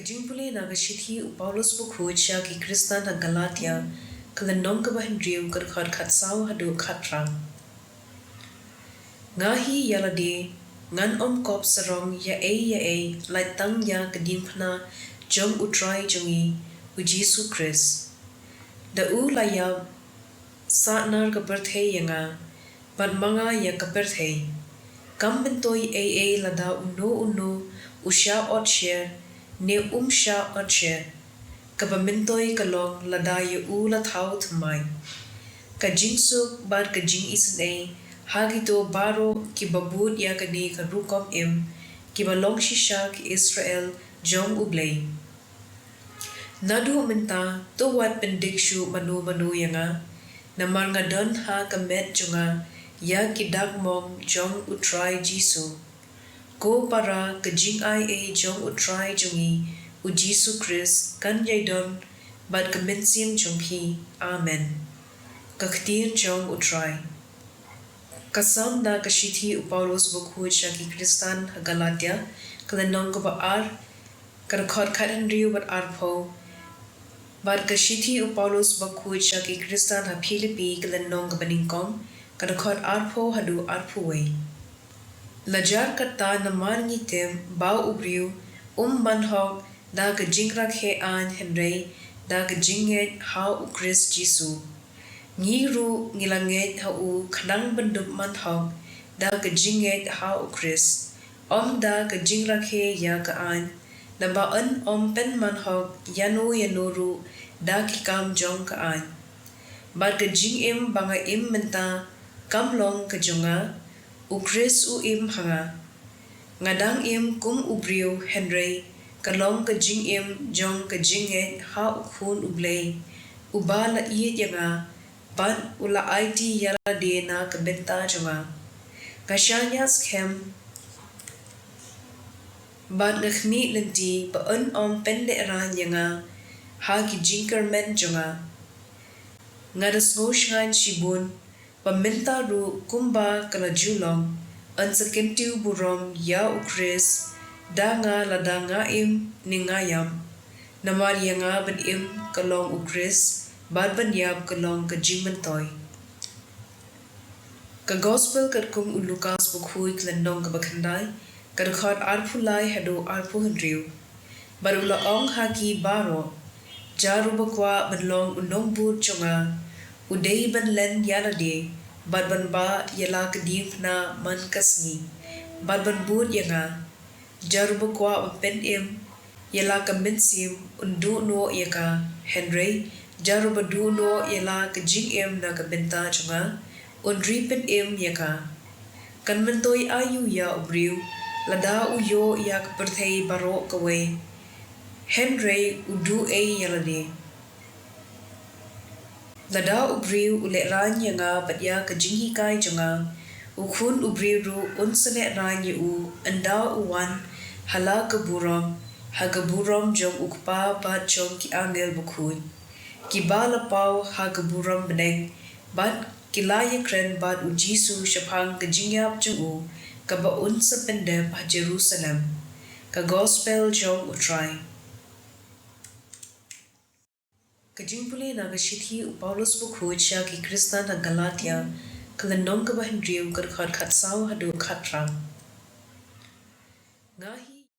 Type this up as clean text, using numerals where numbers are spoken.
Jingpule na shithi Paulus bukhuj sha ki Kristan na Galatia kalanong ka bahendriu kar khad khatsaw hadu khatram. Ngahi yalade ngan kop sarong ya e lai tang ya kadimpna jong utrai jongi u Jesu Christ. Da u layab satnar ka berthe yanga bat manga ya ka berthe. Kam bentoi lada uno usha otshare ne sha otshare. Ka bentoi kalong lada ya u la thau thmai. Ka jingsuk bar ka jing isne hagito baro ki babud ya kani ka rukom ki balong shisha ki Israel jong u Blei. Nadu minta to wat pendikshu manu yanga namar ngadon ha kamet junga ya ki dagmong jong utrai Jisu. Go para ka jing jong utrai jungi u Jisu Christ kan yaidon bad ka mensim jonghi. Amen. Ka ktien jong utrai. Kasam da kashithi Paulus bukhuj sha ki Kristan Galatia kalanong ko ba kar khot khadan riu bat arpho. Bad kashithi Paulus bukhuj sha ki Kristan ha Philippi kalanong ka baningkong kar khot arpho hadu arphuway. Lajar kata namar ngitem bau ubriu manhok da ka jingrak he an henrei da ka jinget ha u Christ Jisu. Ngiru ngilanget ha u khanang bandup manhok da ka jinget ha u Christ. Da ka jingrak he ya ka an na ba pen manhok yano ru da ki kam jong ka an. Bar ka jing banga menta kam long ka jonga u Christ u hanga. Ngadang kum ubriu henrei kalong ka jing jong ka jinget ha u khun u Blei. Uba la yanga ban ula IT yala de na ka benta jonga. Kashanya skem ban ngkhmi lenti ba pende ran yanga ha ki jinkermen jonga. Ngadas ngoshan shibun pamenta ru kumba kala julong ansakentiu burom ya u Chris danga ladanga ningayam namar yanga ban kalong u Chris ban yab kalong ka jingmentoy. Ka gospel kat kum u Lucas bukhui klandong ka bakhandai kad khot arphulai hado arphu hendriu barula haki baro jaru bakwa banlong unong but chonga udei ban len yalade ban ba yala kadip na man kasni ban but yanga jaru bakwa pen yala kaminsim undu no yaka henry jaru badu no yala kajing na kabenta chonga undri pen yaka kan mentoi ayu ya ubriu lada uyo ya kaperthei baro kawe henry udu yalade. Lada ubriu ule ran yanga batya ka jinghi kai jonga ukhun ubriu ru unsane ran u anda uwan hala kaburom hagaburom jong ukpa bat jong ki angel bukhui ki bala pau hagaburom beneng bat kilaya kren bat u Jisu shaphang ka jingyap jongu ka ba unsa pendep ha Jerusalem ka gospel jong utrai. Jingpule na shithi Paulus bukhuj sha ki Kristan na Galatia kalanong ka bahendriu kar khad khatsaw hadu khatram. Ngahi